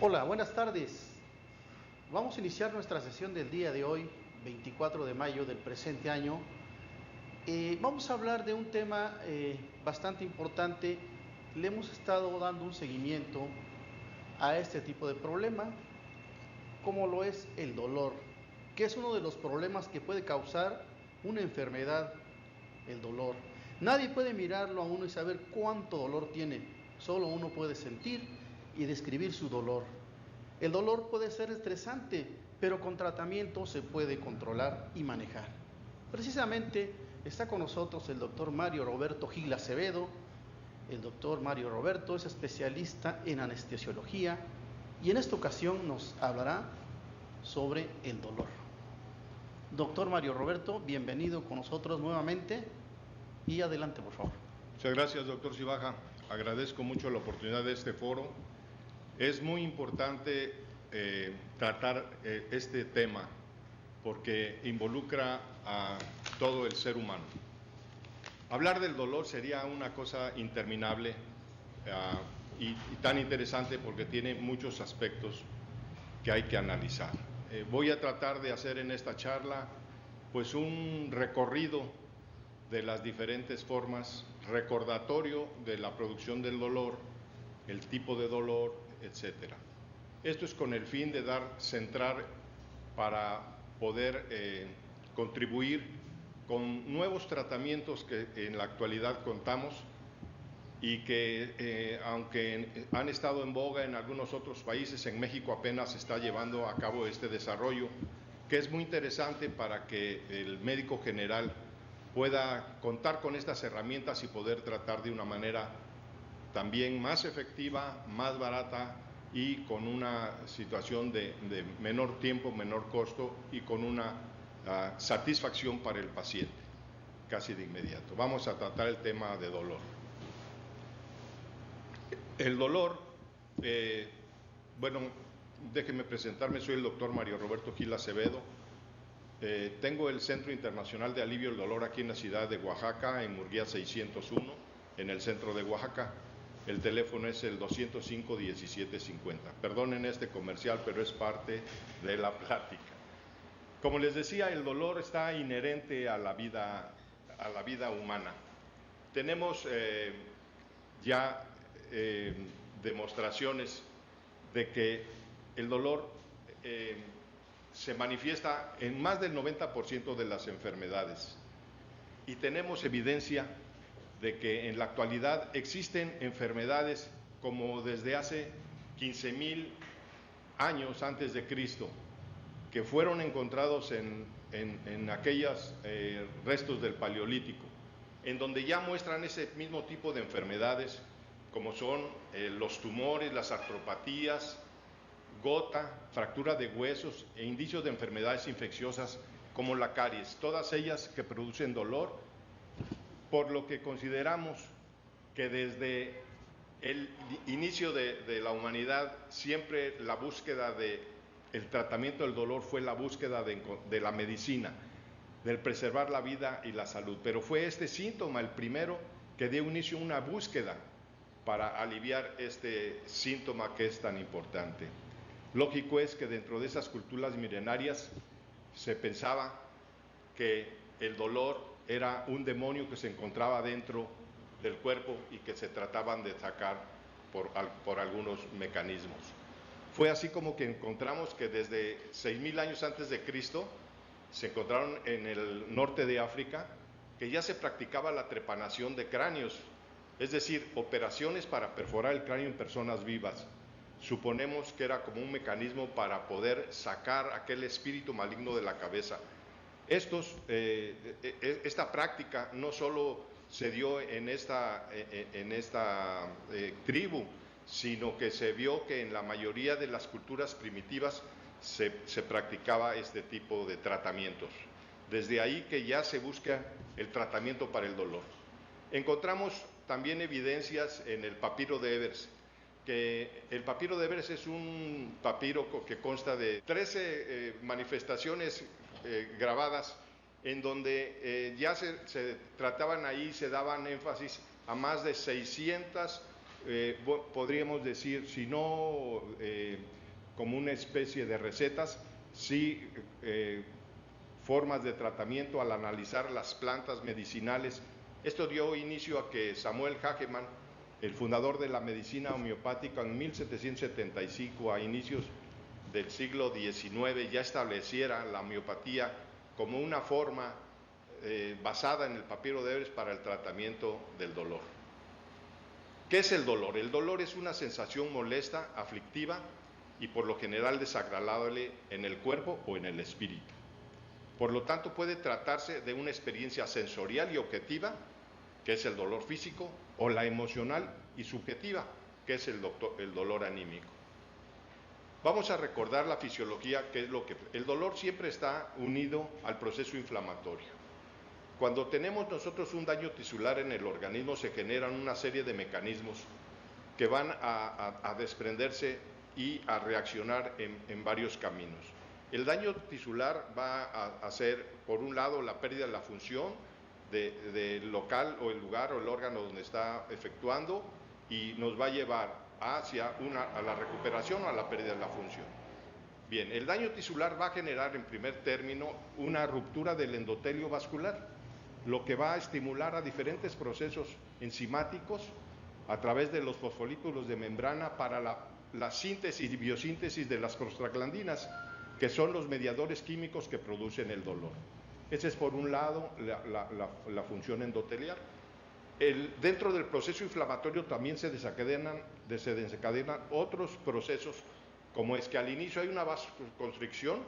Hola, buenas tardes. Vamos a iniciar nuestra sesión del día de hoy, 24 de mayo del presente año. Vamos a hablar de un tema bastante importante. Le hemos estado dando un seguimiento a este tipo de problema, como lo es el dolor, que es uno de los problemas que puede causar una enfermedad, el dolor. Nadie puede mirarlo a uno y saber cuánto dolor tiene, solo uno puede sentir y describir su dolor. El dolor puede ser estresante, pero con tratamiento se puede controlar y manejar. Precisamente está con nosotros el doctor Mario Roberto Gil Acevedo. El doctor Mario Roberto es especialista en anestesiología y en esta ocasión nos hablará sobre el dolor. Doctor Mario Roberto, bienvenido con nosotros nuevamente y adelante, por favor. Muchas gracias, doctor Cibaja. Agradezco mucho la oportunidad de este foro. Es muy importante tratar este tema porque involucra a todo el ser humano. Hablar del dolor sería una cosa interminable y tan interesante porque tiene muchos aspectos que hay que analizar. Voy a tratar de hacer en esta charla pues un recorrido de las diferentes formas, recordatorio de la producción del dolor, el tipo de dolor, etcétera. Esto es con el fin de centrar para poder contribuir con nuevos tratamientos que en la actualidad contamos y que aunque han estado en boga en algunos otros países, en México apenas se está llevando a cabo este desarrollo, que es muy interesante para que el médico general pueda contar con estas herramientas y poder tratar de una manera también más efectiva, más barata y con una situación de menor tiempo, menor costo y con una satisfacción para el paciente, casi de inmediato. Vamos a tratar el tema de dolor. El dolor, bueno, déjenme presentarme, soy el doctor Mario Roberto Gil Acevedo. Tengo el Centro Internacional de Alivio del Dolor aquí en la ciudad de Oaxaca, en Murguía 601, en el centro de Oaxaca. El teléfono es el 205-1750. Perdonen este comercial, pero es parte de la plática. Como les decía, el dolor está inherente a la vida humana. Tenemos ya demostraciones de que el dolor se manifiesta en más del 90% de las enfermedades. Y tenemos evidencia de que en la actualidad existen enfermedades como desde hace 15,000 años antes de Cristo, que fueron encontrados en aquellos restos del Paleolítico, en donde ya muestran ese mismo tipo de enfermedades, como son los tumores, las artropatías, gota, fractura de huesos e indicios de enfermedades infecciosas como la caries, todas ellas que producen dolor, por lo que consideramos que desde el inicio de la humanidad siempre la búsqueda del tratamiento del dolor fue la búsqueda de la medicina, del preservar la vida y la salud, pero fue este síntoma el primero que dio inicio a una búsqueda para aliviar este síntoma que es tan importante. Lógico es que dentro de esas culturas milenarias se pensaba que el dolor era un demonio que se encontraba dentro del cuerpo y que se trataban de sacar por algunos mecanismos. Fue así como que encontramos que desde 6,000 años antes de Cristo se encontraron en el norte de África que ya se practicaba la trepanación de cráneos, es decir, operaciones para perforar el cráneo en personas vivas. Suponemos que era como un mecanismo para poder sacar aquel espíritu maligno de la cabeza. Esta práctica no solo se dio en esta tribu, sino que se vio que en la mayoría de las culturas primitivas se practicaba este tipo de tratamientos. Desde ahí que ya se busca el tratamiento para el dolor. Encontramos también evidencias en el papiro de Ebers, que el papiro de Ebers es un papiro que consta de 13 manifestaciones grabadas, en donde ya se trataban ahí, se daban énfasis a más de 600 podríamos decir, si no como una especie de recetas, sí formas de tratamiento al analizar las plantas medicinales. Esto dio inicio a que Samuel Hahnemann, el fundador de la medicina homeopática, en 1775, a inicios del siglo XIX, ya estableciera la homeopatía como una forma basada en el papiro de Ebers para el tratamiento del dolor. ¿Qué es el dolor? El dolor es una sensación molesta, aflictiva y por lo general desagradable en el cuerpo o en el espíritu. Por lo tanto, puede tratarse de una experiencia sensorial y objetiva, que es el dolor físico, o la emocional y subjetiva, que es el dolor anímico. Vamos a recordar la fisiología, que es lo que... El dolor siempre está unido al proceso inflamatorio. Cuando tenemos nosotros un daño tisular en el organismo, se generan una serie de mecanismos que van a desprenderse y a reaccionar en varios caminos. El daño tisular va a ser, por un lado, la pérdida de la función del local o el lugar o el órgano donde está efectuando, y nos va a llevar hacia a la recuperación o a la pérdida de la función. Bien, el daño tisular va a generar en primer término una ruptura del endotelio vascular, lo que va a estimular a diferentes procesos enzimáticos a través de los fosfolípidos de membrana para la síntesis y biosíntesis de las prostaglandinas, que son los mediadores químicos que producen el dolor. Ese es, por un lado, la función endotelial. Dentro del proceso inflamatorio también se desencadenan otros procesos, como es que al inicio hay una vasoconstricción,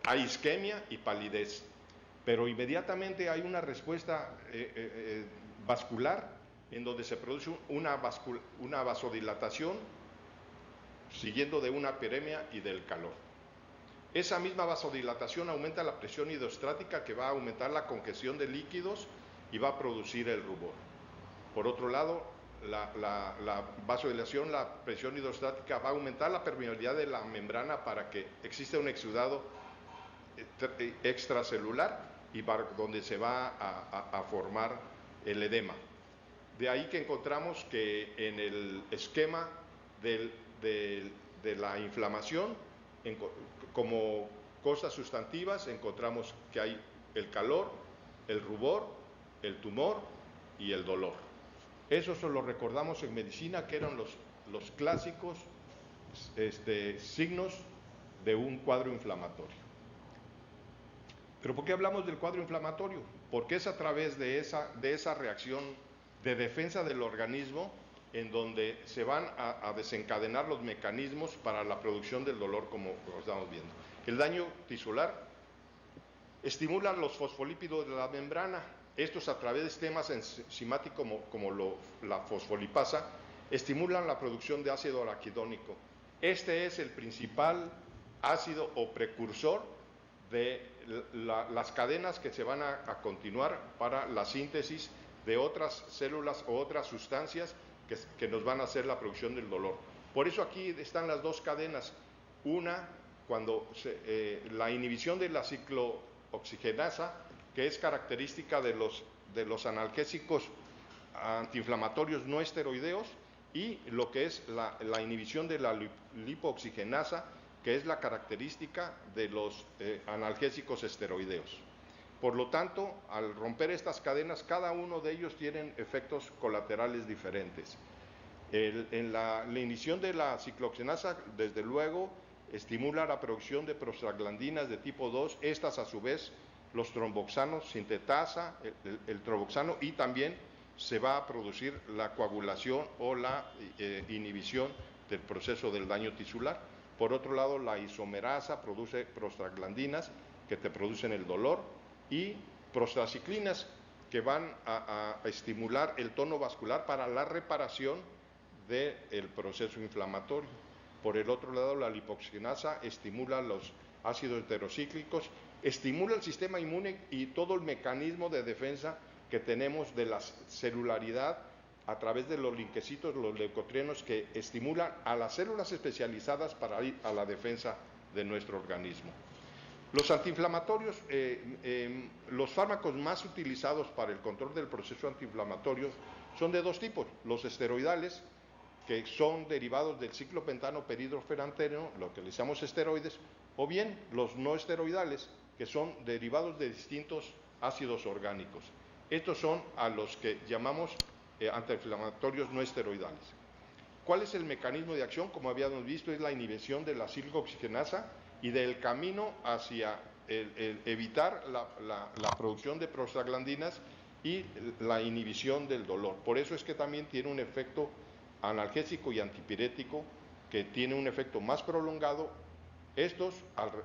hay isquemia y palidez, pero inmediatamente hay una respuesta vascular en donde se produce una vasodilatación, siguiendo de una piremia y del calor. Esa misma vasodilatación aumenta la presión hidrostática, que va a aumentar la congestión de líquidos y va a producir el rubor. Por otro lado, la vasodilatación, la presión hidrostática, va a aumentar la permeabilidad de la membrana para que exista un exudado extracelular y donde se va a formar el edema. De ahí que encontramos que en el esquema de la inflamación, como cosas sustantivas, encontramos que hay el calor, el rubor, el tumor y el dolor. Esos lo recordamos en medicina, que eran los clásicos signos de un cuadro inflamatorio. ¿Pero por qué hablamos del cuadro inflamatorio? Porque es a través de esa reacción de defensa del organismo en donde se van a desencadenar los mecanismos para la producción del dolor, como estamos viendo. El daño tisular estimula los fosfolípidos de la membrana. Estos, a través de sistemas enzimáticos como la fosfolipasa, estimulan la producción de ácido araquidónico. Este es el principal ácido o precursor de las cadenas que se van a continuar para la síntesis de otras células o otras sustancias que nos van a hacer la producción del dolor. Por eso aquí están las dos cadenas. Una, cuando la inhibición de la ciclooxigenasa, que es característica de los analgésicos antiinflamatorios no esteroideos, y lo que es la inhibición de la lipooxigenasa, que es la característica de los analgésicos esteroideos. Por lo tanto, al romper estas cadenas, cada uno de ellos tienen efectos colaterales diferentes. La inhibición de la ciclooxigenasa, desde luego, estimula la producción de prostaglandinas de tipo 2, estas a su vez los tromboxanos sintetasa el tromboxano, y también se va a producir la coagulación o la inhibición del proceso del daño tisular. Por otro lado, la isomerasa produce prostaglandinas que te producen el dolor, y prostraciclinas que van a estimular el tono vascular para la reparación del proceso inflamatorio. Por el otro lado, la lipoxgenasa estimula los ácidos heterocíclicos, estimula el sistema inmune y todo el mecanismo de defensa que tenemos de la celularidad a través de los linquecitos, los leucotrienos, que estimulan a las células especializadas para ir a la defensa de nuestro organismo. Los antiinflamatorios, los fármacos más utilizados para el control del proceso antiinflamatorio son de dos tipos: los esteroidales, que son derivados del ciclopentano peridroferanteno, lo que le llamamos esteroides, o bien los no esteroidales, que son derivados de distintos ácidos orgánicos. Estos son a los que llamamos antiinflamatorios no esteroidales. ¿Cuál es el mecanismo de acción? Como habíamos visto, es la inhibición de la acilcooxigenasa y del camino hacia evitar la producción de prostaglandinas y la inhibición del dolor. Por eso es que también tiene un efecto analgésico y antipirético que tiene un efecto más prolongado. Estos, al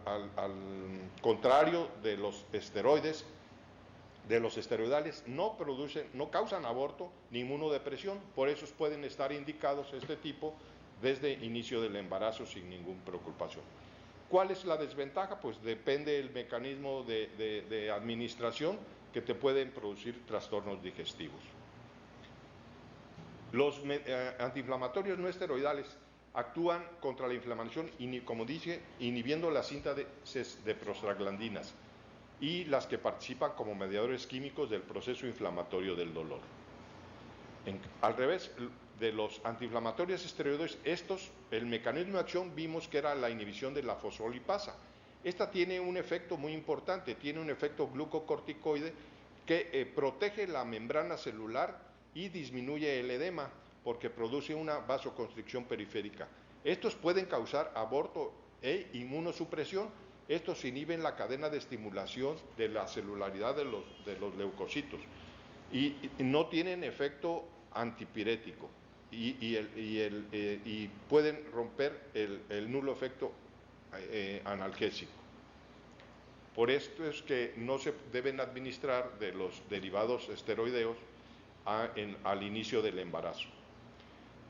contrario de los esteroides, de los esteroidales, no causan aborto ni inmunodepresión, por eso pueden estar indicados este tipo desde inicio del embarazo sin ninguna preocupación. ¿Cuál es la desventaja? Pues depende del mecanismo de administración que te pueden producir trastornos digestivos. Los antiinflamatorios no esteroidales actúan contra la inflamación, como dice, inhibiendo la síntesis de prostaglandinas y las que participan como mediadores químicos del proceso inflamatorio del dolor. Al revés de los antiinflamatorios esteroides, el mecanismo de acción vimos que era la inhibición de la fosfolipasa. Esta tiene un efecto muy importante, tiene un efecto glucocorticoide que protege la membrana celular y disminuye el edema porque produce una vasoconstricción periférica. Estos pueden causar aborto e inmunosupresión. Estos inhiben la cadena de estimulación de la celularidad de los leucocitos y no tienen efecto antipirético y pueden romper el nulo efecto analgésico. Por esto es que no se deben administrar de los derivados esteroideos al inicio del embarazo.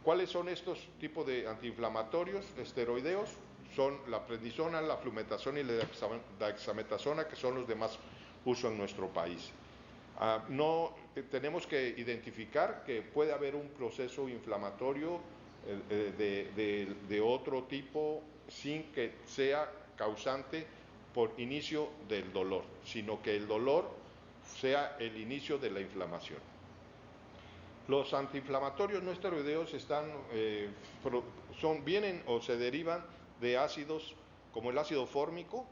¿Cuáles son estos tipos de antiinflamatorios esteroideos? Son la prednisona, la flumetazona y la dexametasona, que son los de más uso en nuestro país. Tenemos que identificar que puede haber un proceso inflamatorio de otro tipo sin que sea causante por inicio del dolor, sino que el dolor sea el inicio de la inflamación. Los antiinflamatorios no esteroideos vienen o se derivan de ácidos como el ácido fórmico,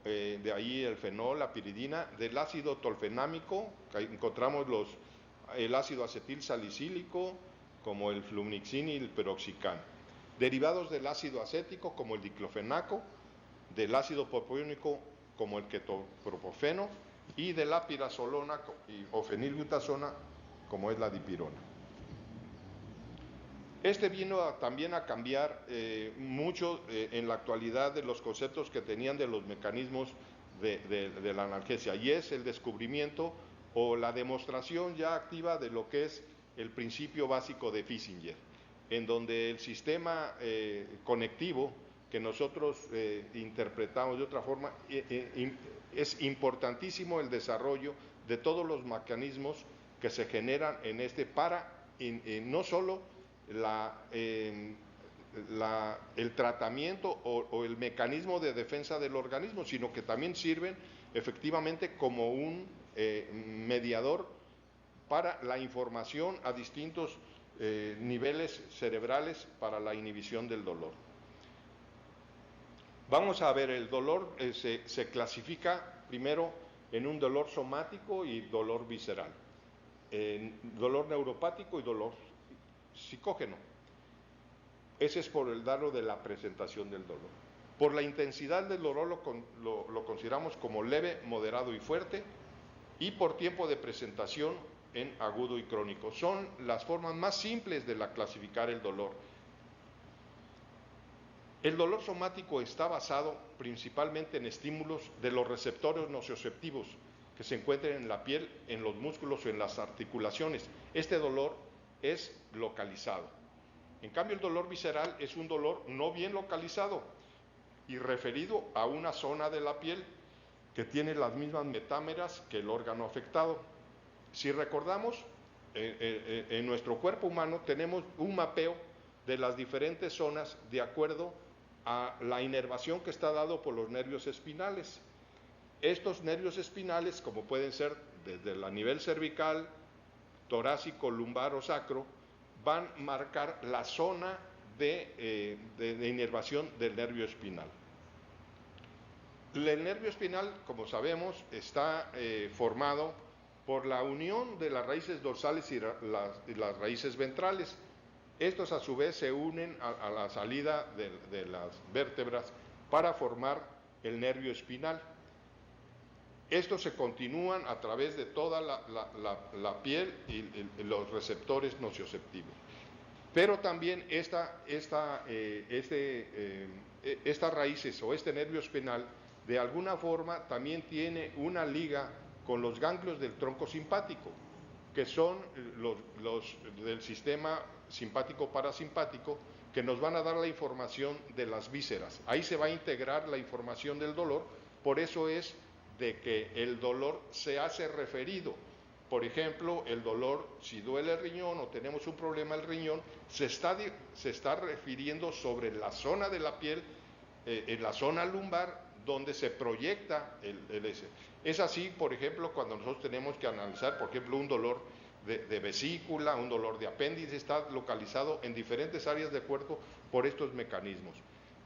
de ahí el fenol, la piridina, del ácido tolfenámico, que encontramos el ácido acetil salicílico, como el flumixin y el peroxicam. Derivados del ácido acético, como el diclofenaco, del ácido propiónico, como el ketoprofeno, y de la pirazolona o fenilbutazona, como es la dipirona. Vino también a cambiar mucho en la actualidad de los conceptos que tenían de los mecanismos de la analgesia, y es el descubrimiento o la demostración ya activa de lo que es el principio básico de Fisinger, en donde el sistema conectivo que nosotros interpretamos de otra forma, es importantísimo el desarrollo de todos los mecanismos que se generan en para no solo el tratamiento o el mecanismo de defensa del organismo, sino que también sirven efectivamente como un mediador para la información a distintos niveles cerebrales para la inhibición del dolor. Vamos a ver, el dolor se clasifica primero en un dolor somático y dolor visceral, dolor neuropático y dolor psicógeno. Ese es por el dado de la presentación del dolor. Por la intensidad del dolor lo consideramos como leve, moderado y fuerte, y por tiempo de presentación en agudo y crónico. Son las formas más simples de clasificar el dolor. El dolor somático está basado principalmente en estímulos de los receptores nociceptivos que se encuentran en la piel, en los músculos o en las articulaciones. Este dolor es localizado. En cambio, el dolor visceral es un dolor no bien localizado y referido a una zona de la piel que tiene las mismas metámeras que el órgano afectado. Si recordamos, en nuestro cuerpo humano tenemos un mapeo de las diferentes zonas de acuerdo a la inervación que está dado por los nervios espinales. Estos nervios espinales, como pueden ser desde el nivel cervical, torácico, lumbar o sacro, van a marcar la zona de inervación del nervio espinal. El nervio espinal, como sabemos, está formado por la unión de las raíces dorsales y las raíces ventrales. Estos a su vez se unen a la salida de las vértebras para formar el nervio espinal. Estos se continúan a través de toda la piel y los receptores nocioceptivos. Pero también estas raíces o este nervio espinal de alguna forma también tiene una liga con los ganglios del tronco simpático, que son los del sistema simpático parasimpático, que nos van a dar la información de las vísceras. Ahí se va a integrar la información del dolor, por eso es de que el dolor se hace referido. Por ejemplo, el dolor, si duele el riñón o tenemos un problema del riñón, se está refiriendo sobre la zona de la piel, en la zona lumbar, donde se proyecta el ese. Es así, por ejemplo, cuando nosotros tenemos que analizar, por ejemplo, un dolor de vesícula, un dolor de apéndice, está localizado en diferentes áreas del cuerpo por estos mecanismos.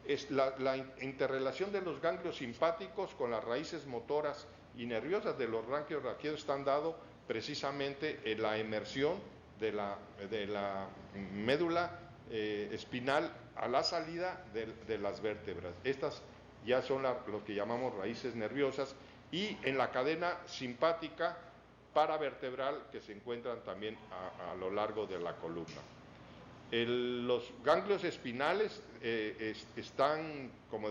Es la interrelación de los ganglios simpáticos con las raíces motoras y nerviosas de los ganglios raquídeos están dados precisamente en la emersión de la médula espinal a la salida de las vértebras. Estas ya son lo que llamamos raíces nerviosas, y en la cadena simpática paravertebral que se encuentran también a lo largo de la columna. Los ganglios espinales están, como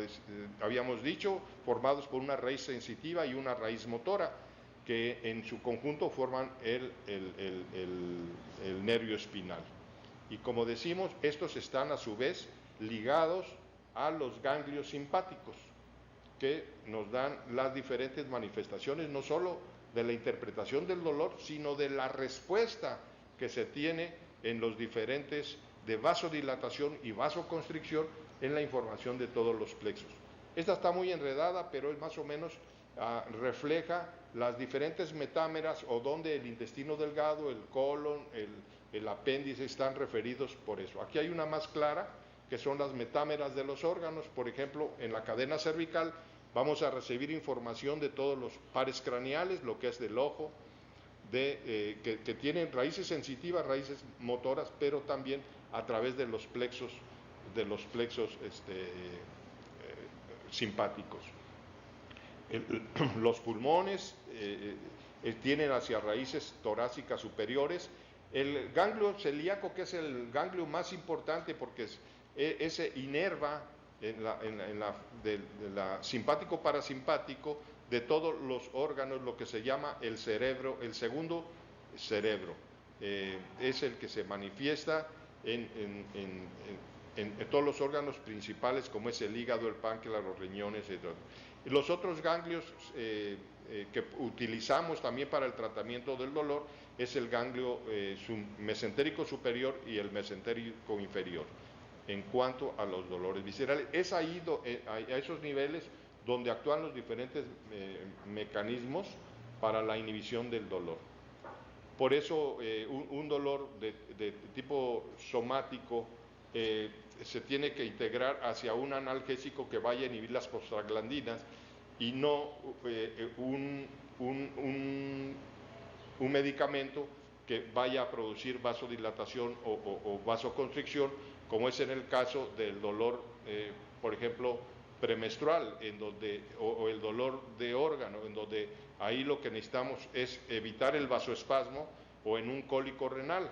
habíamos dicho, formados por una raíz sensitiva y una raíz motora, que en su conjunto forman el nervio espinal. Y como decimos, estos están a su vez ligados a los ganglios simpáticos, que nos dan las diferentes manifestaciones, no solo de la interpretación del dolor, sino de la respuesta que se tiene en los diferentes de vasodilatación y vasoconstricción en la información de todos los plexos. Esta está muy enredada, pero es más o menos refleja las diferentes metámeras, o donde el intestino delgado, el colon, el apéndice están referidos por eso. Aquí hay una más clara, que son las metámeras de los órganos. Por ejemplo, en la cadena cervical vamos a recibir información de todos los pares craneales, lo que es del ojo, que tienen raíces sensitivas, raíces motoras, pero también a través de los plexos simpáticos. Los pulmones tienen hacia raíces torácicas superiores. El ganglio celíaco, que es el ganglio más importante porque ese inerva de la simpático parasimpático de todos los órganos, lo que se llama el cerebro, el segundo cerebro. Es el que se manifiesta en todos los órganos principales, como es el hígado, el páncreas, los riñones, etc. Y los otros ganglios que utilizamos también para el tratamiento del dolor es el ganglio mesentérico superior y el mesentérico inferior, en cuanto a los dolores viscerales. Es ahí, a esos niveles, donde actúan los diferentes mecanismos para la inhibición del dolor. Por eso un dolor de tipo somático se tiene que integrar hacia un analgésico que vaya a inhibir las prostaglandinas, y no un medicamento que vaya a producir vasodilatación o vasoconstricción, como es en el caso del dolor, por ejemplo, premenstrual, o el dolor de órgano, en donde ahí lo que necesitamos es evitar el vasoespasmo, o en un cólico renal.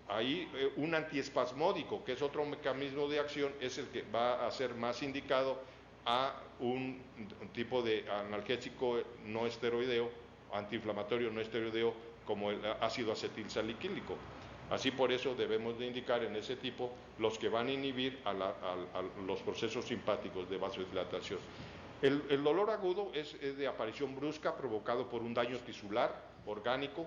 Ahí un antiespasmódico, que es otro mecanismo de acción, es el que va a ser más indicado a un tipo de analgésico no esteroideo, antiinflamatorio no esteroideo, como el ácido acetilsalicílico. Así, por eso debemos de indicar en ese tipo los que van a inhibir a los procesos simpáticos de vasodilatación. El dolor agudo es de aparición brusca, provocado por un daño tisular orgánico,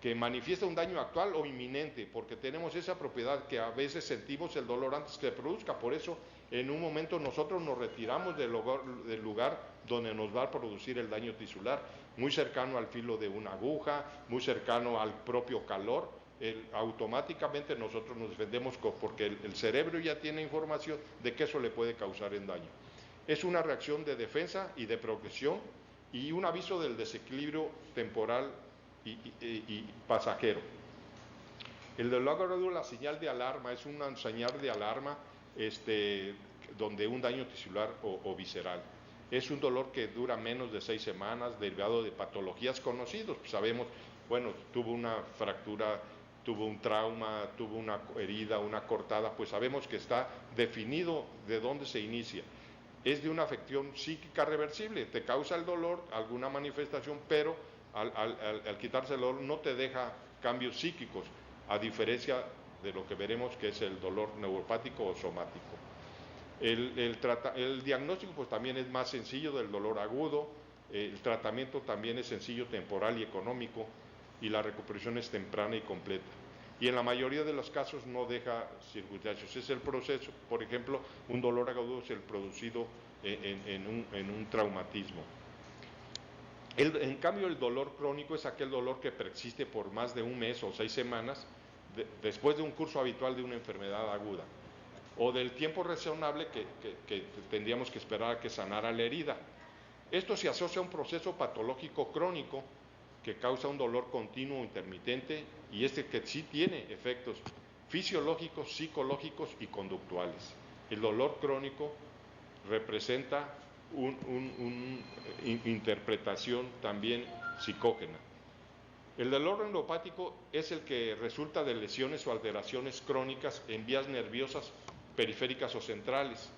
que manifiesta un daño actual o inminente, porque tenemos esa propiedad que a veces sentimos el dolor antes que produzca. Por eso, en un momento nosotros nos retiramos del lugar donde nos va a producir el daño tisular, muy cercano al filo de una aguja, muy cercano al propio calor, automáticamente nosotros nos defendemos porque el cerebro ya tiene información de que eso le puede causar en daño. Es una reacción de defensa y de protección y un aviso del desequilibrio temporal y pasajero. El dolor agudo, la señal de alarma, es una señal de alarma donde un daño tisular o visceral. Es un dolor que dura menos de 6 semanas, derivado de patologías conocidas. Pues sabemos, bueno, tuvo una fractura, tuvo un trauma, tuvo una herida, una cortada, pues sabemos que está definido de dónde se inicia. Es de una afección psíquica reversible, te causa el dolor, alguna manifestación, pero al quitarse el dolor no te deja cambios psíquicos, a diferencia de lo que veremos que es el dolor neuropático o somático. El diagnóstico pues también es más sencillo del dolor agudo, el tratamiento también es sencillo, temporal y económico, y la recuperación es temprana y completa. Y en la mayoría de los casos no deja circunstancias. Es el proceso, por ejemplo, un dolor agudo es el producido en un traumatismo. En cambio, el dolor crónico es aquel dolor que persiste por más de un mes o 6 semanas después de un curso habitual de una enfermedad aguda, o del tiempo razonable que tendríamos que esperar a que sanara la herida. Esto se asocia a un proceso patológico crónico que causa un dolor continuo, intermitente, y que sí tiene efectos fisiológicos, psicológicos y conductuales. El dolor crónico representa una interpretación también psicógena. El dolor neuropático es el que resulta de lesiones o alteraciones crónicas en vías nerviosas periféricas o centrales.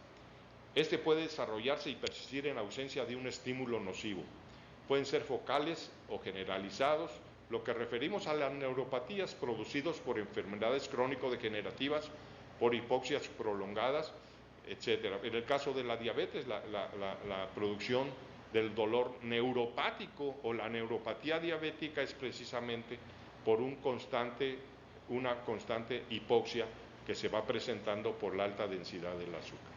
Este puede desarrollarse y persistir en ausencia de un estímulo nocivo. Pueden ser focales o generalizados, lo que referimos a las neuropatías producidas por enfermedades crónico-degenerativas, por hipoxias prolongadas, etc. En el caso de la diabetes, la producción del dolor neuropático o la neuropatía diabética es precisamente por una constante hipoxia que se va presentando por la alta densidad del azúcar.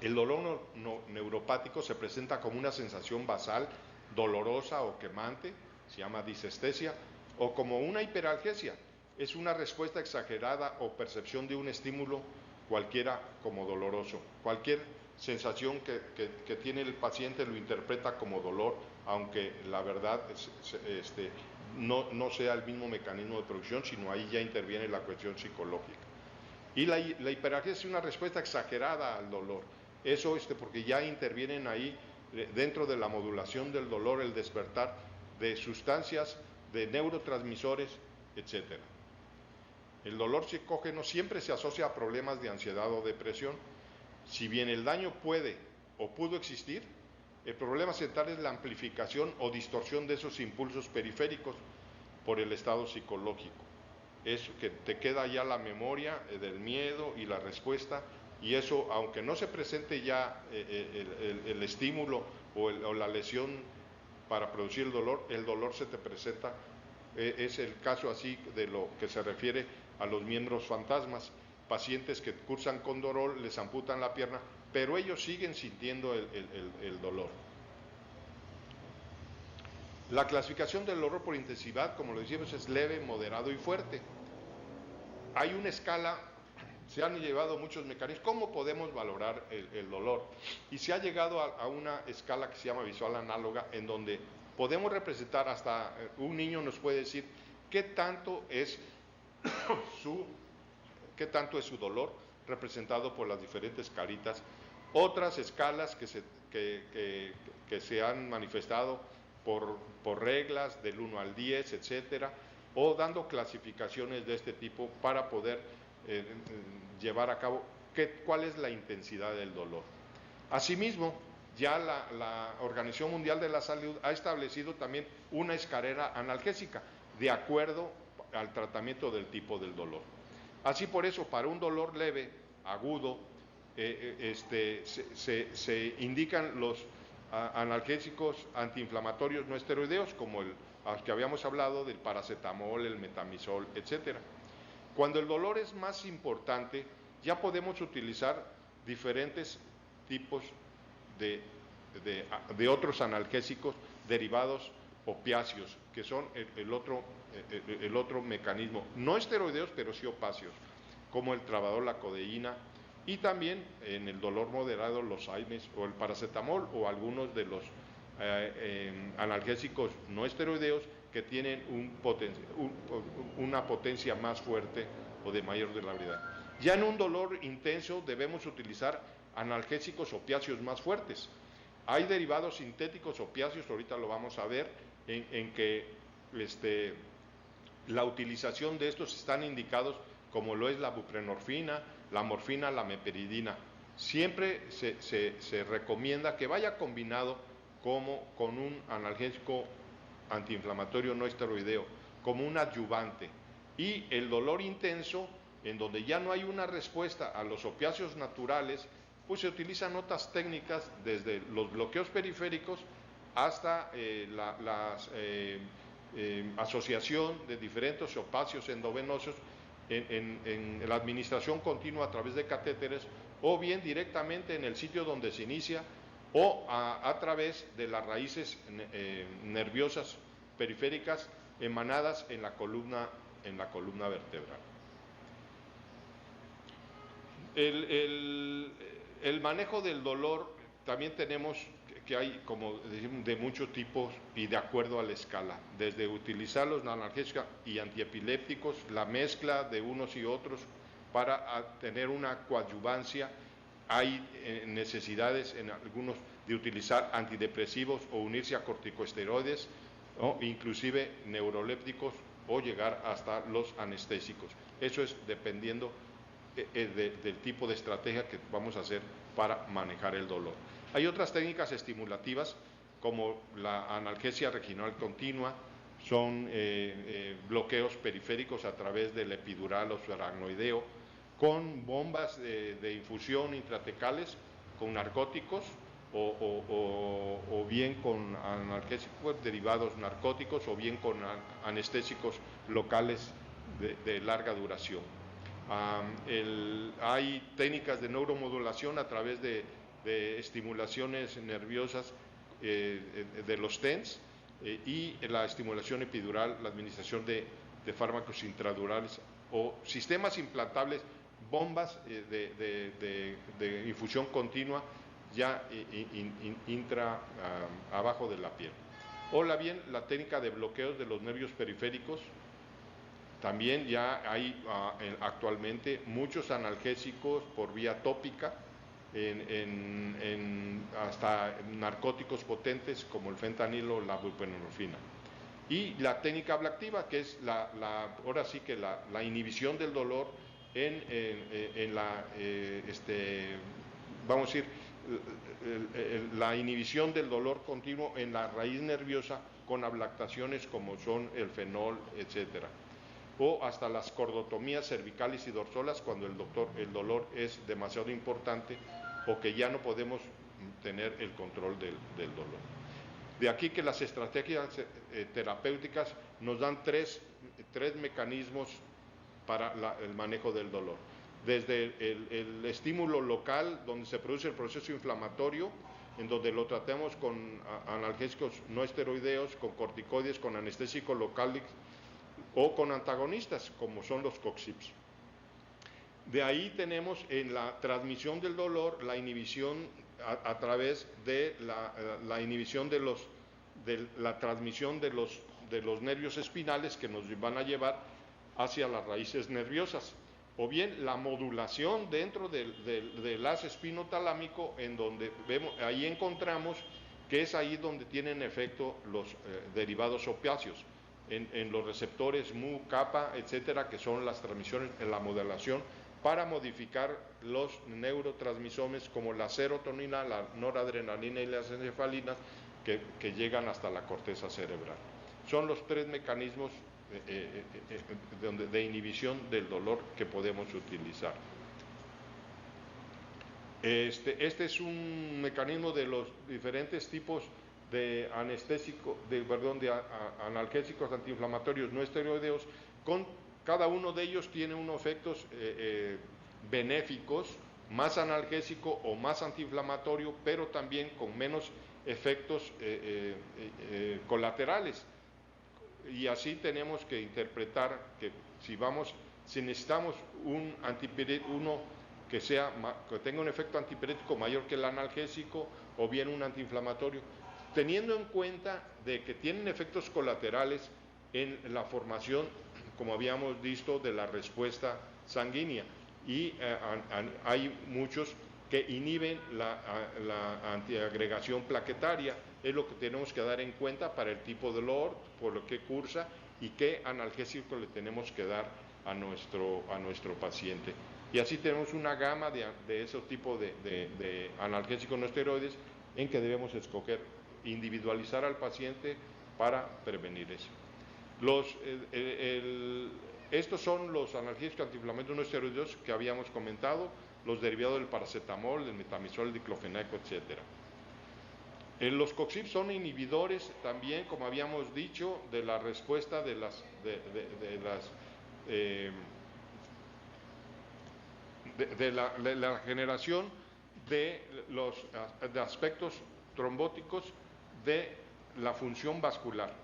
El dolor neuropático se presenta como una sensación basal, dolorosa o quemante, se llama disestesia, o como una hiperalgesia, es una respuesta exagerada o percepción de un estímulo cualquiera como doloroso. Cualquier sensación que tiene el paciente lo interpreta como dolor, aunque la verdad no sea el mismo mecanismo de producción, sino ahí ya interviene la cuestión psicológica. Y la hiperalgesia es una respuesta exagerada al dolor. Eso porque ya intervienen ahí, dentro de la modulación del dolor, el despertar de sustancias, de neurotransmisores, etc. El dolor psicógeno siempre se asocia a problemas de ansiedad o depresión. Si bien el daño puede o pudo existir, el problema central es la amplificación o distorsión de esos impulsos periféricos por el estado psicológico. Es que te queda ya la memoria del miedo y la respuesta, y eso, aunque no se presente ya el estímulo o la lesión para producir el dolor se te presenta. Es el caso así de lo que se refiere a los miembros fantasmas, pacientes que cursan con dolor, les amputan la pierna, pero ellos siguen sintiendo el dolor. La clasificación del dolor por intensidad, como lo decíamos, es leve, moderado y fuerte. Hay una escala, se han llevado muchos mecanismos, ¿cómo podemos valorar el dolor? Y se ha llegado a una escala que se llama visual análoga, en donde podemos representar, hasta un niño nos puede decir qué tanto es su dolor, representado por las diferentes caritas. Otras escalas que se han manifestado por reglas del 1 al 10, etcétera, o dando clasificaciones de este tipo para poder llevar a cabo cuál es la intensidad del dolor. Asimismo, ya la Organización Mundial de la Salud ha establecido también una escalera analgésica de acuerdo al tratamiento del tipo del dolor. Así, por eso, para un dolor leve, agudo, se indican los analgésicos antiinflamatorios no esteroideos, como al que habíamos hablado, del paracetamol, el metamizol, etc. Cuando el dolor es más importante, ya podemos utilizar diferentes tipos de otros analgésicos derivados opiáceos, que son el otro mecanismo, no esteroideos, pero sí opiáceos, como el travadol, la codeína, y también en el dolor moderado los AINES o el paracetamol o algunos de los analgésicos no esteroideos que tienen una potencia más fuerte o de mayor durabilidad. Ya en un dolor intenso debemos utilizar analgésicos opiáceos más fuertes. Hay derivados sintéticos opiáceos, ahorita lo vamos a ver, en que la utilización de estos están indicados como lo es la buprenorfina, la morfina, la meperidina. Siempre se recomienda que vaya combinado con un analgésico antiinflamatorio no esteroideo, como un adyuvante. Y el dolor intenso, en donde ya no hay una respuesta a los opiáceos naturales, pues se utilizan otras técnicas, desde los bloqueos periféricos hasta la asociación de diferentes opiáceos endovenosos en la administración continua a través de catéteres, o bien directamente en el sitio donde se inicia, o a través de las raíces nerviosas periféricas emanadas en la columna vertebral. El manejo del dolor también tenemos que hay, como decimos, de muchos tipos y de acuerdo a la escala, desde utilizar los analgésicos y antiepilépticos, la mezcla de unos y otros para tener una coadyuvancia. Hay necesidades en algunos de utilizar antidepresivos o unirse a corticosteroides, ¿no? Inclusive neurolépticos, o llegar hasta los anestésicos. Eso es dependiendo del tipo de estrategia que vamos a hacer para manejar el dolor. Hay otras técnicas estimulativas como la analgesia regional continua, son bloqueos periféricos a través del epidural o subaracnoideo, con bombas de infusión intratecales, con narcóticos o bien con analgésicos derivados narcóticos, o bien con anestésicos locales de larga duración. Hay técnicas de neuromodulación a través de estimulaciones nerviosas de los TENS, y la estimulación epidural, la administración de fármacos intradurales o sistemas implantables, bombas de infusión continua ya abajo de la piel. O bien la técnica de bloqueos de los nervios periféricos. También ya hay actualmente muchos analgésicos por vía tópica, hasta narcóticos potentes como el fentanilo o la buprenorfina. Y la técnica ablativa, que es ahora sí que la inhibición del dolor vamos a decir, la inhibición del dolor continuo en la raíz nerviosa con ablactaciones como son el fenol, etcétera. O hasta las cordotomías cervicales y dorsolas cuando el dolor es demasiado importante o que ya no podemos tener el control del dolor. De aquí que las estrategias terapéuticas nos dan tres mecanismos para el manejo del dolor. Desde el estímulo local, donde se produce el proceso inflamatorio, en donde lo tratamos con analgésicos no esteroideos, con corticoides, con anestésicos locales, o con antagonistas como son los COXIPs. De ahí tenemos en la transmisión del dolor la inhibición a través de la inhibición de la transmisión de los nervios espinales, que nos van a llevar hacia las raíces nerviosas, o bien la modulación dentro del haz espinotalámico, en donde ahí encontramos que es ahí donde tienen efecto los derivados opiáceos. En los receptores mu, kappa, etcétera, que son las transmisiones en la modulación para modificar los neurotransmisores como la serotonina, la noradrenalina y las encefalinas que llegan hasta la corteza cerebral. Son los tres mecanismos de inhibición del dolor que podemos utilizar. Este es un mecanismo de los diferentes tipos de analgésicos antiinflamatorios no esteroideos. Cada uno de ellos tiene unos efectos benéficos, más analgésico o más antiinflamatorio, pero también con menos efectos colaterales. Y así tenemos que interpretar que si necesitamos un uno que tenga un efecto antipirético mayor que el analgésico o bien un antiinflamatorio, teniendo en cuenta de que tienen efectos colaterales en la formación, como habíamos visto, de la respuesta sanguínea, y hay muchos que inhiben la antiagregación plaquetaria. Es lo que tenemos que dar en cuenta para el tipo de dolor, por lo que cursa, y qué analgésico le tenemos que dar a nuestro paciente. Y así tenemos una gama de esos tipos de analgésicos no esteroides en que debemos escoger, individualizar al paciente para prevenir eso. Estos son los analgésicos antiinflamatorios no esteroideos que habíamos comentado, los derivados del paracetamol, del metamizol, el diclofenaco, etc. Los COXIP son inhibidores también, como habíamos dicho, de la respuesta de la generación de los aspectos trombóticos de la función vascular.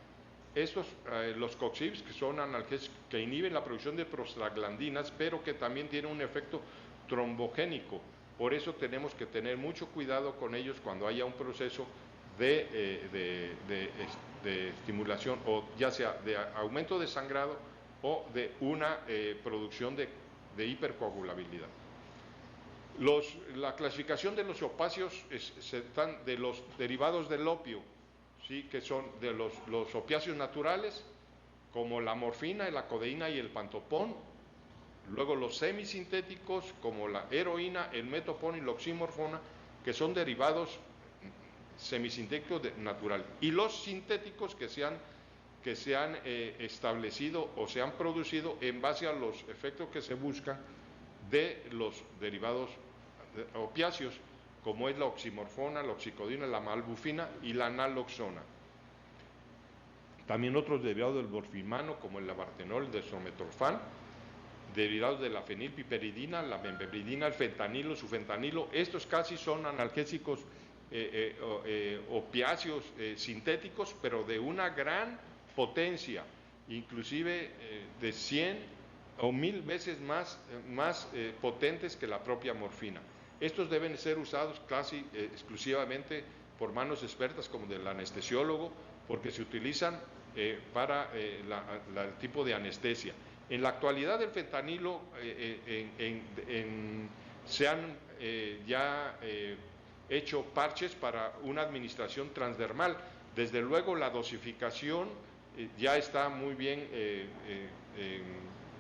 Los COXIPs, que son analgésicos que inhiben la producción de prostaglandinas, pero que también tienen un efecto trombogénico. Por eso tenemos que tener mucho cuidado con ellos cuando haya un proceso de estimulación, o ya sea de aumento de sangrado o de una producción de hipercoagulabilidad. La clasificación de los opiáceos están de los derivados del opio, ¿sí? Que son de los opiáceos naturales, como la morfina, la codeína y el pantopón. Luego los semisintéticos, como la heroína, el metopón y la oximorfona, que son derivados semisintéticos naturales. Y los sintéticos que se han establecido o se han producido en base a los efectos que se buscan de los derivados opiáceos, como es la oximorfona, la oxicodina, la malbufina y la naloxona. También otros derivados del morfimano, como el labartenol, el destrometorfán, derivados de la fenilpiperidina, la bemperidina, el fentanilo, sufentanilo. Estos casi son analgésicos opiáceos sintéticos, pero de una gran potencia, inclusive de 100 o 1000 veces más potentes que la propia morfina. Estos deben ser usados casi exclusivamente por manos expertas, como del anestesiólogo, porque se utilizan para el tipo de anestesia. En la actualidad, el fentanilo se han ya hecho parches para una administración transdermal. Desde luego, la dosificación ya está muy bien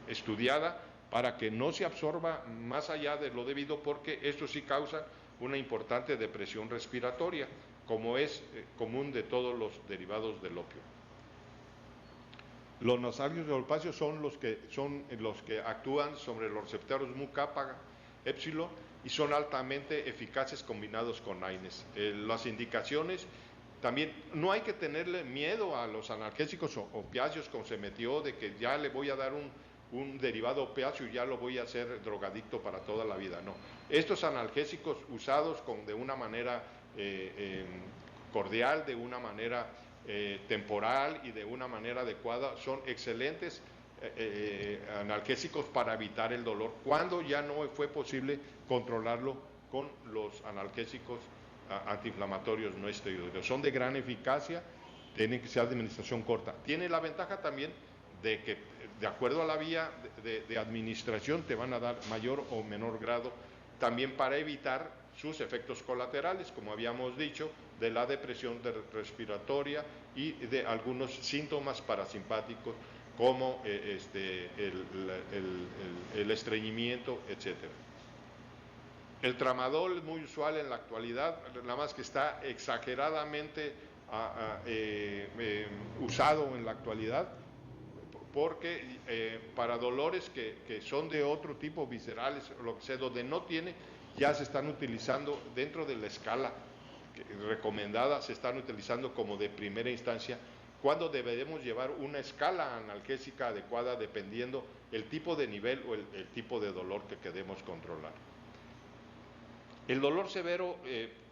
estudiada para que no se absorba más allá de lo debido, porque esto sí causa una importante depresión respiratoria, como es común de todos los derivados del opio. Los nostálgicos olfáceos son los que actúan sobre los receptores mu, kappa, épsilon, y son altamente eficaces combinados con AINES. Las indicaciones también, no hay que tenerle miedo a los analgésicos opiáceos, como se metió de que ya le voy a dar un derivado opiáceo y ya lo voy a hacer drogadicto para toda la vida. No, estos analgésicos usados de una manera cordial, de una manera temporal y de una manera adecuada, son excelentes analgésicos para evitar el dolor cuando ya no fue posible controlarlo con los analgésicos antiinflamatorios no esteroideos. Son de gran eficacia, tienen que ser de administración corta. Tiene la ventaja también de que, de acuerdo a la vía de administración, te van a dar mayor o menor grado, también para evitar sus efectos colaterales, como habíamos dicho, de la depresión respiratoria y de algunos síntomas parasimpáticos, como el estreñimiento, etc. El tramadol es muy usual en la actualidad, nada más que está exageradamente usado en la actualidad, porque para dolores que son de otro tipo, viscerales, lo que sea, donde no tiene, ya se están utilizando dentro de la escala recomendada, se están utilizando como de primera instancia, cuando deberemos llevar una escala analgésica adecuada dependiendo el tipo de nivel o el tipo de dolor que queremos controlar. El dolor severo,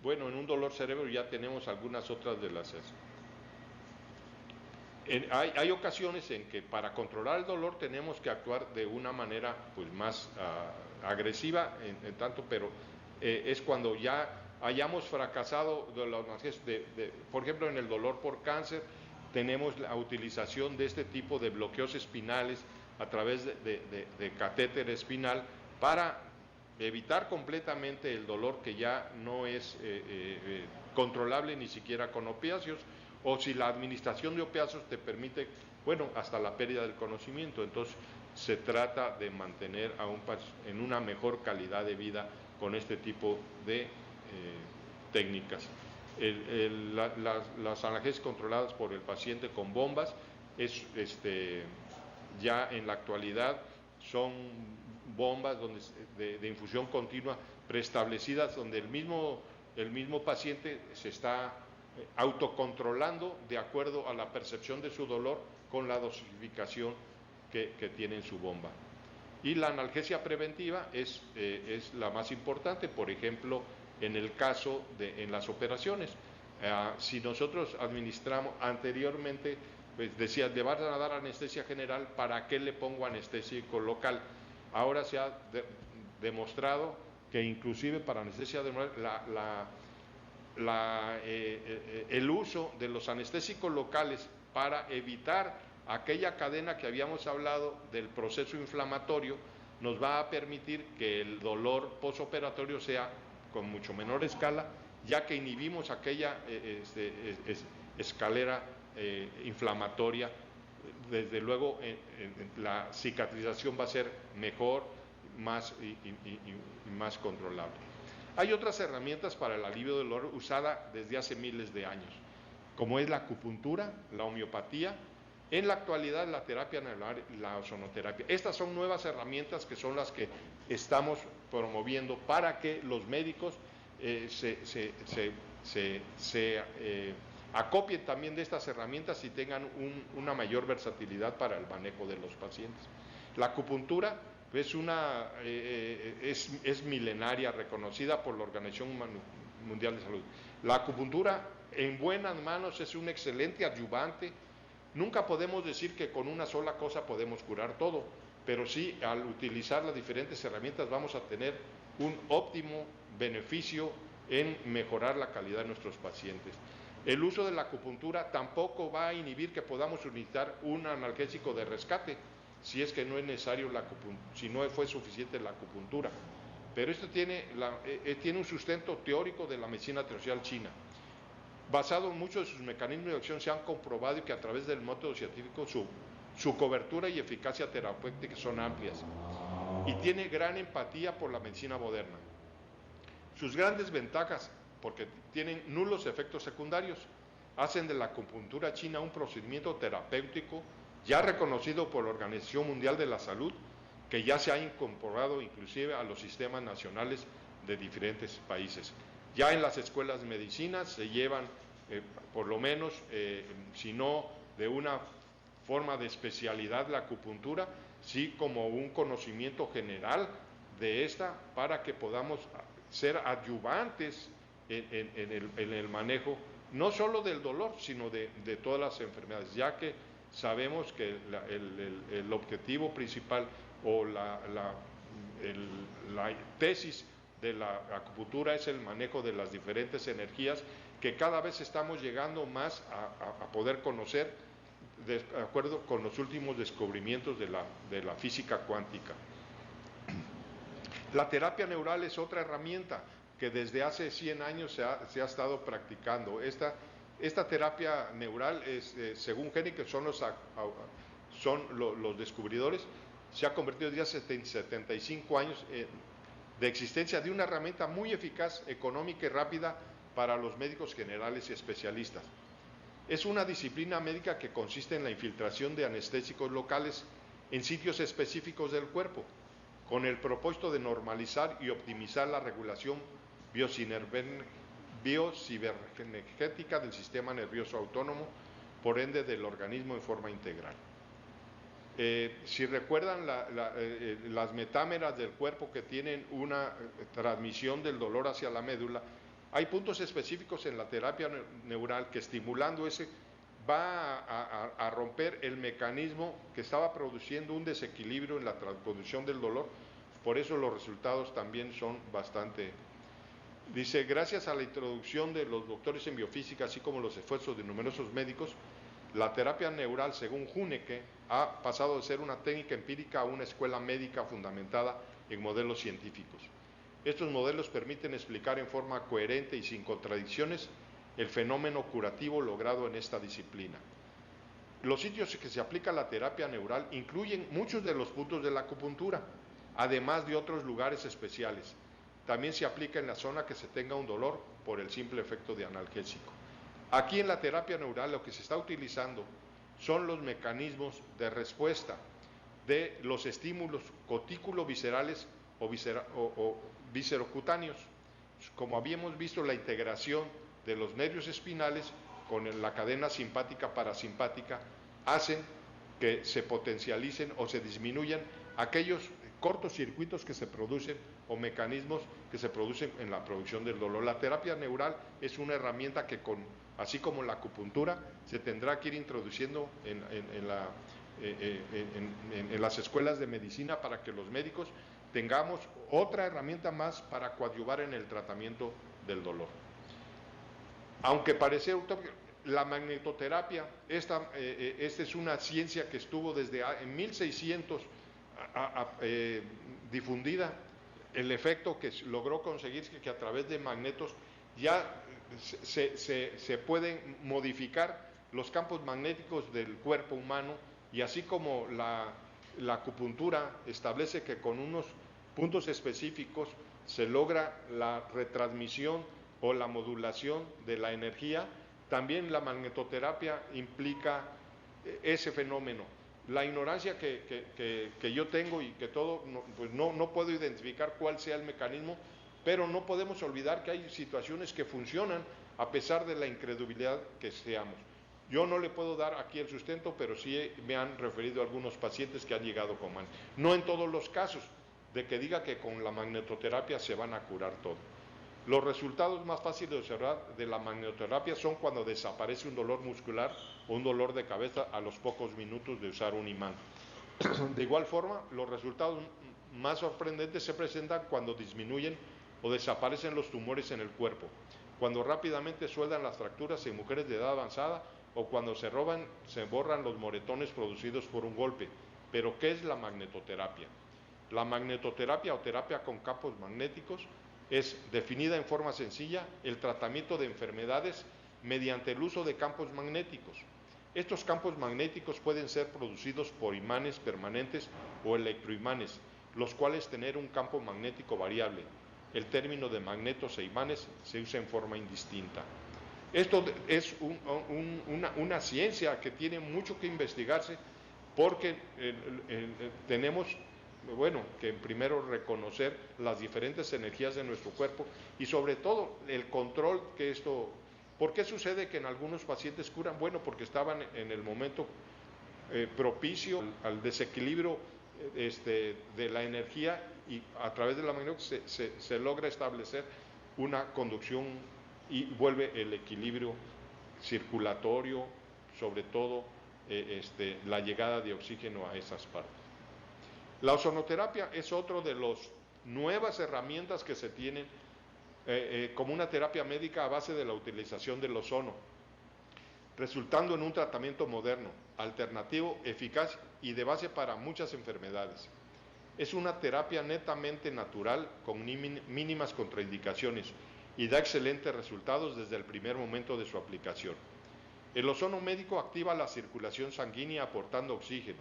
bueno, en un dolor severo ya tenemos algunas otras de las... Hay ocasiones en que para controlar el dolor tenemos que actuar de una manera pues más agresiva, en tanto, pero es cuando ya hayamos fracasado de los por ejemplo, en el dolor por cáncer tenemos la utilización de este tipo de bloqueos espinales a través de catéter espinal para evitar completamente el dolor que ya no es controlable ni siquiera con opiáceos, o si la administración de opiáceos te permite, bueno, hasta la pérdida del conocimiento. Entonces se trata de mantener a un paciente en una mejor calidad de vida con este tipo de técnicas. Las analgésicas controladas por el paciente con bombas ya en la actualidad son bombas de infusión continua preestablecidas, donde el mismo paciente se está autocontrolando de acuerdo a la percepción de su dolor con la dosificación que tiene en su bomba. Y la analgesia preventiva es la más importante, por ejemplo, en el caso en las operaciones. Si nosotros administramos anteriormente, pues decía, le van a dar anestesia general, ¿para qué le pongo anestésico local? Ahora se ha demostrado que inclusive para anestesia general el uso de los anestésicos locales para evitar aquella cadena que habíamos hablado del proceso inflamatorio nos va a permitir que el dolor postoperatorio sea con mucho menor escala, ya que inhibimos aquella escalera inflamatoria. Desde luego la cicatrización va a ser mejor, más controlable. Hay otras herramientas para el alivio del dolor usadas desde hace miles de años, como es la acupuntura, la homeopatía, en la actualidad la terapia neural y la ozonoterapia. Estas son nuevas herramientas que son las que estamos promoviendo para que los médicos se acopien también de estas herramientas y tengan una mayor versatilidad para el manejo de los pacientes. La acupuntura es milenaria, reconocida por la Organización Mundial de Salud. La acupuntura en buenas manos es un excelente adyuvante. Nunca podemos decir que con una sola cosa podemos curar todo, pero sí, al utilizar las diferentes herramientas vamos a tener un óptimo beneficio en mejorar la calidad de nuestros pacientes. El uso de la acupuntura tampoco va a inhibir que podamos utilizar un analgésico de rescate, si es que no es necesario si no fue suficiente la acupuntura. Pero esto tiene un sustento teórico de la medicina tradicional china. Basado en muchos de sus mecanismos de acción, se han comprobado que a través del método científico su cobertura y eficacia terapéutica son amplias y tiene gran empatía por la medicina moderna. Sus grandes ventajas, porque tienen nulos efectos secundarios, hacen de la acupuntura china un procedimiento terapéutico ya reconocido por la Organización Mundial de la Salud, que ya se ha incorporado inclusive a los sistemas nacionales de diferentes países. Ya en las escuelas de medicina se llevan, por lo menos, si no de una forma de especialidad la acupuntura, sí como un conocimiento general de esta, para que podamos ser adyuvantes en el manejo, no solo del dolor, sino de todas las enfermedades, ya que sabemos que el objetivo principal o la tesis de la acupuntura es el manejo de las diferentes energías que cada vez estamos llegando más a poder conocer de acuerdo con los últimos descubrimientos de la física cuántica. La terapia neural es otra herramienta que desde hace 100 años se ha estado practicando. Esta terapia neural, según Hennig, que son los descubridores, se ha convertido desde hace 75 años de existencia de una herramienta muy eficaz, económica y rápida para los médicos generales y especialistas. Es una disciplina médica que consiste en la infiltración de anestésicos locales en sitios específicos del cuerpo, con el propósito de normalizar y optimizar la regulación biocibernética del sistema nervioso autónomo, por ende del organismo en forma integral. Si recuerdan las metámeras del cuerpo que tienen una transmisión del dolor hacia la médula, hay puntos específicos en la terapia neural que estimulando ese va a romper el mecanismo que estaba produciendo un desequilibrio en la transconducción del dolor. Por eso los resultados también son bastante. Dice, gracias a la introducción de los doctores en biofísica, así como los esfuerzos de numerosos médicos, la terapia neural, según Huneke, ha pasado de ser una técnica empírica a una escuela médica fundamentada en modelos científicos. Estos modelos permiten explicar en forma coherente y sin contradicciones el fenómeno curativo logrado en esta disciplina. Los sitios en que se aplica la terapia neural incluyen muchos de los puntos de la acupuntura, además de otros lugares especiales. También se aplica en la zona que se tenga un dolor por el simple efecto de analgésico. Aquí en la terapia neural lo que se está utilizando son los mecanismos de respuesta de los estímulos cortículo-viscerales o viscerocutáneos. Como habíamos visto, la integración de los nervios espinales con la cadena simpática parasimpática hacen que se potencialicen o se disminuyan aquellos cortocircuitos que se producen o mecanismos que se producen en la producción del dolor. La terapia neural es una herramienta que, así como la acupuntura, se tendrá que ir introduciendo en las escuelas de medicina para que los médicos tengamos otra herramienta más para coadyuvar en el tratamiento del dolor. Aunque parece utópico, la magnetoterapia, esta es una ciencia que estuvo desde en 1600 difundida. El efecto que logró conseguir que a través de magnetos ya se pueden modificar los campos magnéticos del cuerpo humano, y así como la acupuntura establece que con unos puntos específicos se logra la retransmisión o la modulación de la energía, también la magnetoterapia implica ese fenómeno. La ignorancia que yo tengo y que pues no puedo identificar cuál sea el mecanismo, pero no podemos olvidar que hay situaciones que funcionan a pesar de la incredulidad que seamos. Yo no le puedo dar aquí el sustento, pero sí me han referido a algunos pacientes que han llegado con man. No en todos los casos, de que diga que con la magnetoterapia se van a curar todo. Los resultados más fáciles de observar de la magnetoterapia son cuando desaparece un dolor muscular o un dolor de cabeza a los pocos minutos de usar un imán. De igual forma, los resultados más sorprendentes se presentan cuando disminuyen o desaparecen los tumores en el cuerpo, cuando rápidamente sueldan las fracturas en mujeres de edad avanzada o cuando se borran los moretones producidos por un golpe. Pero, ¿qué es la magnetoterapia? La magnetoterapia o terapia con campos magnéticos es, definida en forma sencilla, el tratamiento de enfermedades mediante el uso de campos magnéticos. Estos campos magnéticos pueden ser producidos por imanes permanentes o electroimanes, los cuales tienen un campo magnético variable. El término de magnetos e imanes se usa en forma indistinta. Esto es una ciencia que tiene mucho que investigarse, porque tenemos que primero reconocer las diferentes energías de nuestro cuerpo y sobre todo el control que esto. ¿Por qué sucede que en algunos pacientes curan? Bueno, porque estaban en el momento propicio al desequilibrio de la energía, y a través de la magnética se logra establecer una conducción y vuelve el equilibrio circulatorio, sobre todo la llegada de oxígeno a esas partes. La ozonoterapia es otro de las nuevas herramientas que se tienen como una terapia médica a base de la utilización del ozono, resultando en un tratamiento moderno, alternativo, eficaz y de base para muchas enfermedades. Es una terapia netamente natural con mínimas contraindicaciones y da excelentes resultados desde el primer momento de su aplicación. El ozono médico activa la circulación sanguínea aportando oxígeno,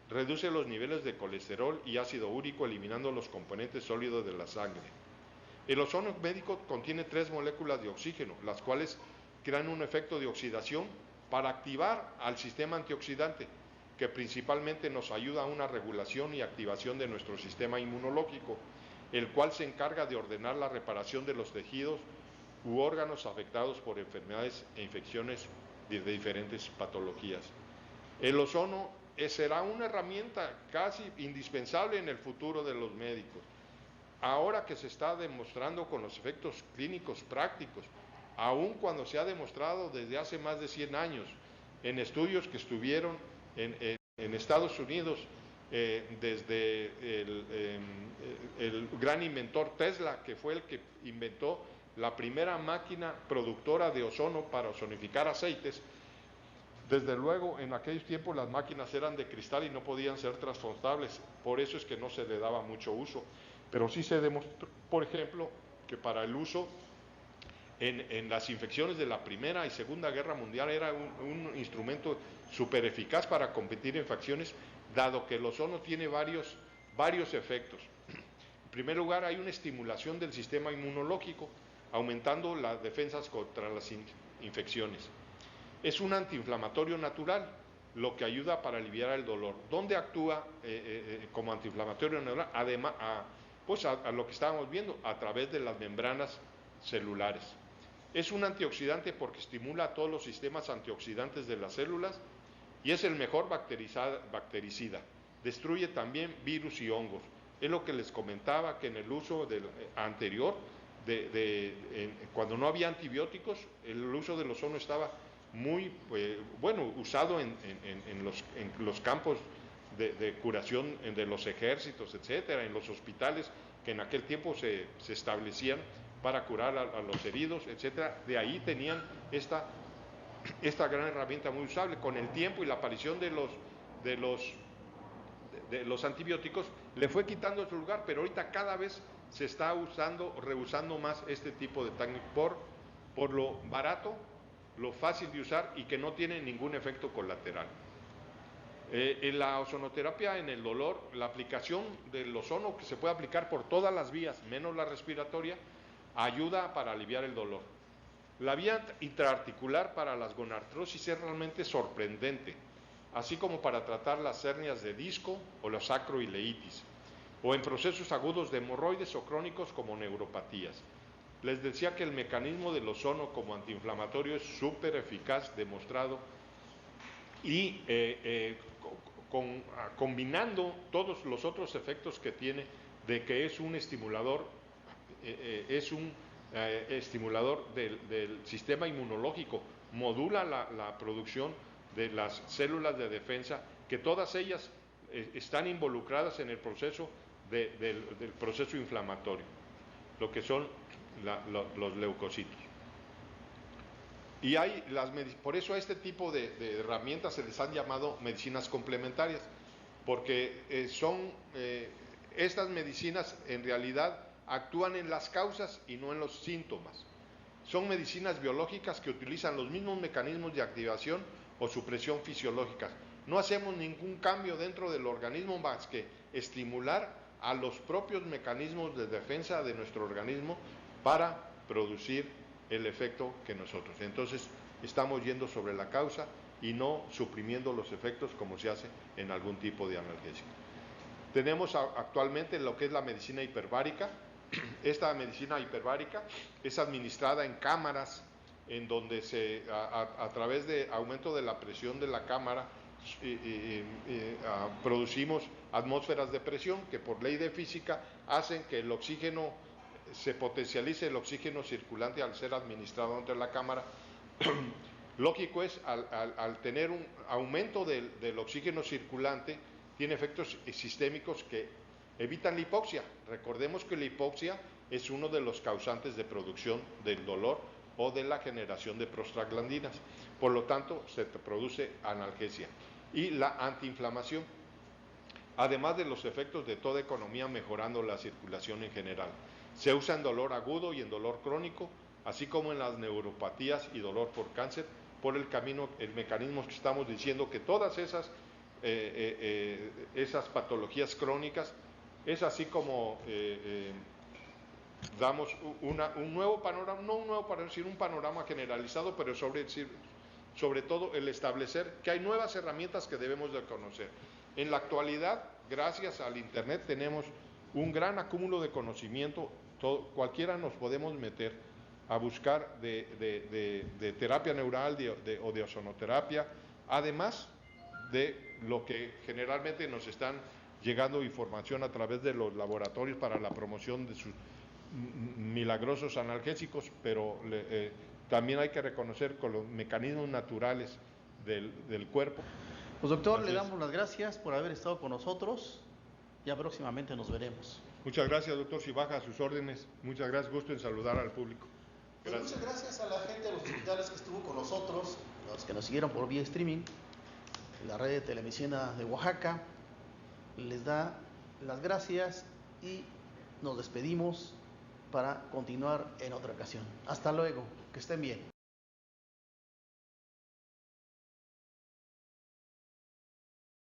reduce los niveles de colesterol y ácido úrico eliminando los componentes sólidos de la sangre. El ozono médico contiene 3 moléculas de oxígeno, las cuales crean un efecto de oxidación para activar al sistema antioxidante, que principalmente nos ayuda a una regulación y activación de nuestro sistema inmunológico, el cual se encarga de ordenar la reparación de los tejidos u órganos afectados por enfermedades e infecciones de diferentes patologías. El ozono será una herramienta casi indispensable en el futuro de los médicos. Ahora que se está demostrando con los efectos clínicos prácticos, aun cuando se ha demostrado desde hace más de 100 años, en estudios que estuvieron en Estados Unidos, desde el gran inventor Tesla, que fue el que inventó la primera máquina productora de ozono para ozonificar aceites. Desde luego, en aquellos tiempos las máquinas eran de cristal y no podían ser transportables, por eso es que no se le daba mucho uso. Pero sí se demostró, por ejemplo, que para el uso en las infecciones de la Primera y Segunda Guerra Mundial era un instrumento súper eficaz para combatir infecciones, dado que el ozono tiene varios efectos. En primer lugar, hay una estimulación del sistema inmunológico, aumentando las defensas contra las infecciones. Es un antiinflamatorio natural, lo que ayuda para aliviar el dolor. ¿Dónde actúa como antiinflamatorio natural? Además, pues a lo que estábamos viendo, a través de las membranas celulares. Es un antioxidante porque estimula todos los sistemas antioxidantes de las células y es el mejor bactericida. Destruye también virus y hongos. Es lo que les comentaba, que en el uso anterior, cuando no había antibióticos, el uso del ozono estaba muy usado en los campos de curación de los ejércitos, etcétera, en los hospitales que en aquel tiempo se establecían para curar a los heridos, etcétera. De ahí tenían esta gran herramienta muy usable. Con el tiempo y la aparición de los antibióticos, le fue quitando su lugar, pero ahorita cada vez se está rehusando más este tipo de técnica por lo barato, lo fácil de usar y que no tiene ningún efecto colateral. En la ozonoterapia, en el dolor, la aplicación del ozono, que se puede aplicar por todas las vías, menos la respiratoria, ayuda para aliviar el dolor. La vía intraarticular para las gonartrosis es realmente sorprendente, así como para tratar las hernias de disco o la sacroileitis, o en procesos agudos de hemorroides o crónicos como neuropatías. Les decía que el mecanismo del ozono como antiinflamatorio es súper eficaz, demostrado, y combinando todos los otros efectos que tiene, de que es un estimulador, estimulador del sistema inmunológico, modula la producción de las células de defensa, que todas ellas están involucradas en el proceso del proceso inflamatorio, lo que son los leucocitos. Y por eso a este tipo de herramientas se les han llamado medicinas complementarias, porque estas medicinas en realidad actúan en las causas y no en los síntomas. Son medicinas biológicas que utilizan los mismos mecanismos de activación o supresión fisiológicas. No hacemos ningún cambio dentro del organismo más que estimular a los propios mecanismos de defensa de nuestro organismo para producir el efecto que nosotros. Entonces, estamos yendo sobre la causa y no suprimiendo los efectos como se hace en algún tipo de analgésico. Tenemos actualmente lo que es la medicina hiperbárica. Esta medicina hiperbárica es administrada en cámaras, en donde a través de aumento de la presión de la cámara producimos atmósferas de presión que por ley de física hacen que el oxígeno se potencialice, el oxígeno circulante al ser administrado entre la cámara. Lógico es, al tener un aumento del oxígeno circulante, tiene efectos sistémicos que evitan la hipoxia. Recordemos que la hipoxia es uno de los causantes de producción del dolor o de la generación de prostaglandinas. Por lo tanto, se produce analgesia. Y la antiinflamación, además de los efectos de toda economía mejorando la circulación en general. Se usa en dolor agudo y en dolor crónico, así como en las neuropatías y dolor por cáncer, por el mecanismo que estamos diciendo que todas esas patologías crónicas es así como damos un nuevo panorama, no un nuevo panorama, sino un panorama generalizado, pero sobre todo el establecer que hay nuevas herramientas que debemos de conocer. En la actualidad, gracias al Internet, tenemos un gran acúmulo de conocimiento. Cualquiera nos podemos meter a buscar de terapia neural o de ozonoterapia, además de lo que generalmente nos están llegando información a través de los laboratorios para la promoción de sus milagrosos analgésicos, pero también hay que reconocer con los mecanismos naturales del cuerpo. Pues doctor, le damos las gracias por haber estado con nosotros. Ya próximamente nos veremos. Muchas gracias, doctor Cibaja, a sus órdenes. Muchas gracias, gusto en saludar al público. Pues muchas gracias a la gente de los hospitales que estuvo con nosotros, los que nos siguieron por vía streaming, la red de Telemedicina de Oaxaca. Les da las gracias y nos despedimos para continuar en otra ocasión. Hasta luego, que estén bien.